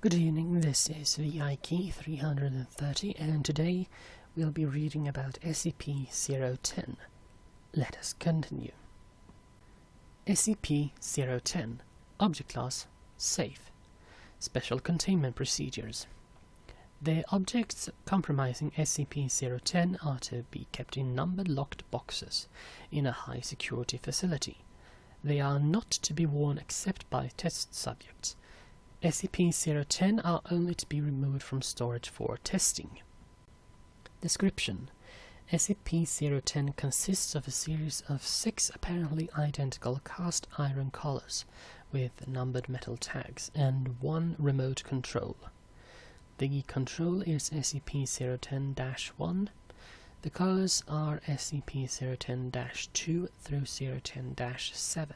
Good evening, this is VI Key 330 and today we'll be reading about SCP-010. Let us continue. SCP-010 Object Class Safe. Special Containment Procedures. The objects comprising SCP-010 are to be kept in numbered locked boxes in a high-security facility. They are not to be worn except by test subjects. SCP-010 are only to be removed from storage for testing. Description: SCP-010 consists of a series of 6 apparently identical cast iron collars with numbered metal tags and 1 remote control. The control is SCP-010-1. The collars are SCP-010-2 through 010-7.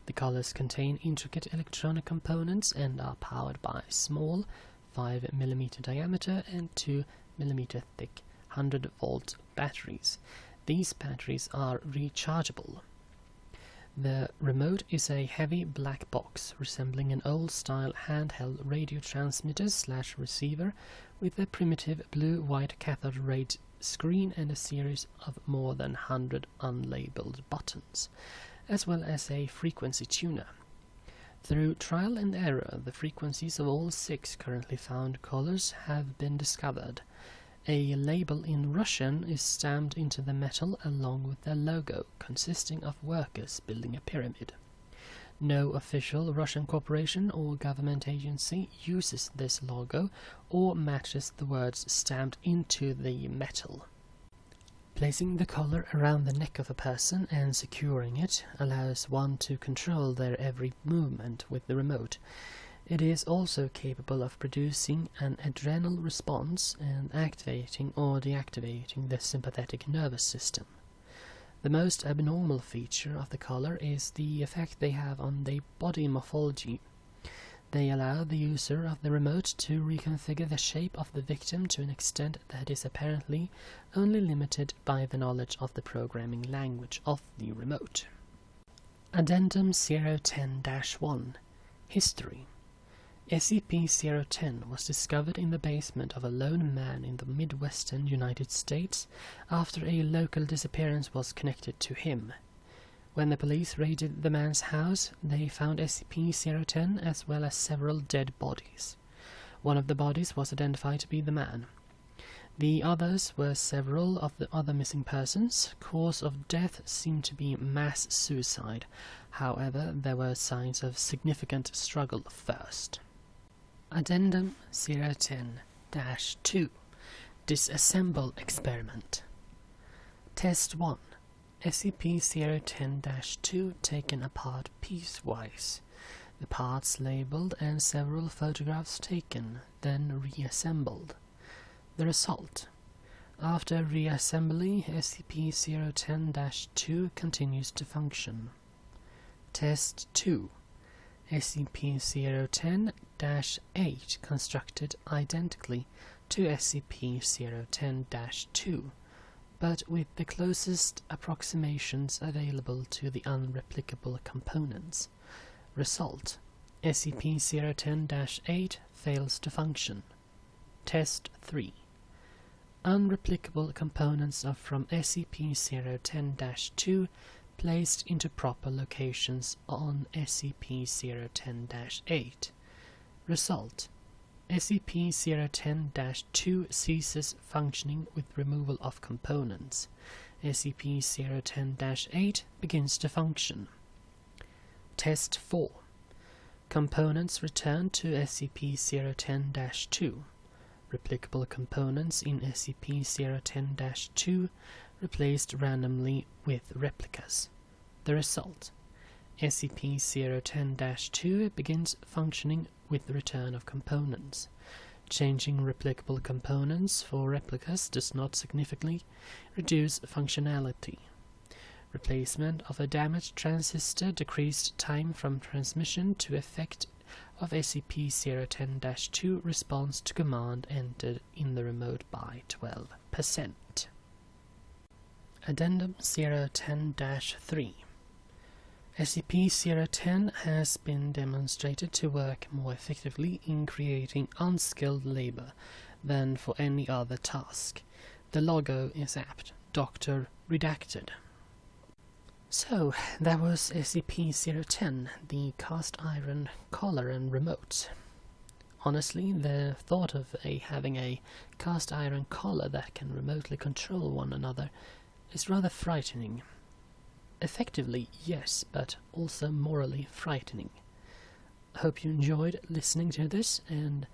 The collars contain intricate electronic components and are powered by small 5 mm diameter and 2 mm thick 100-volt batteries. These batteries are rechargeable. The remote is a heavy black box resembling an old-style handheld radio transmitter/receiver with a primitive blue-white cathode ray screen and a series of more than 100 unlabeled buttons, as well as a frequency tuner. Through trial and error, the frequencies of all 6 currently found collars have been discovered. A label in Russian is stamped into the metal along with their logo, consisting of workers building a pyramid. No official Russian corporation or government agency uses this logo or matches the words stamped into the metal. Placing the collar around the neck of a person and securing it allows one to control their every movement with the remote. It is also capable of producing an adrenal response and activating or deactivating the sympathetic nervous system. The most abnormal feature of the collar is the effect they have on the body morphology. They allow the user of the remote to reconfigure the shape of the victim to an extent that is apparently only limited by the knowledge of the programming language of the remote. Addendum 010-1 History. SCP-010 was discovered in the basement of a lone man in the Midwestern United States after a local disappearance was connected to him. When the police raided the man's house, they found SCP-010 as well as several dead bodies. One of the bodies was identified to be the man. The others were several of the other missing persons. Cause of death seemed to be mass suicide. However, there were signs of significant struggle first. Addendum 010-2 Disassemble Experiment. Test 1. SCP-010-2 taken apart piecewise. The parts labeled and several photographs taken, then reassembled. The result. After reassembly, SCP-010-2 continues to function. Test 2. SCP-010-8 constructed identically to SCP-010-2, but with the closest approximations available to the unreplicable components. Result: SCP-010-8 fails to function. Test 3. Unreplicable components are from SCP-010-2 placed into proper locations on SCP-010-8. Result: SCP-010-2 ceases functioning with removal of components. SCP-010-8 begins to function. Test 4. Components returned to SCP-010-2. Replicable components in SCP-010-2 replaced randomly with replicas. The result: SCP-010-2 begins functioning with the return of components. Changing replicable components for replicas does not significantly reduce functionality. Replacement of a damaged transistor decreased time from transmission to effect of SCP-010-2 response to command entered in the remote by 12%. Addendum 010-3 SCP-010 has been demonstrated to work more effectively in creating unskilled labor than for any other task. The logo is apt. Doctor Redacted. So, that was SCP-010, the cast iron collar and remote. Honestly, the thought of having a cast iron collar that can remotely control one another is rather frightening. Effectively, yes, but also morally frightening. I hope you enjoyed listening to this, and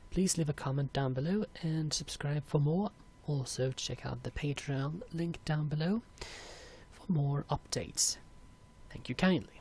please leave a comment down below and subscribe for more. Also check out the Patreon link down below for more updates. Thank you kindly.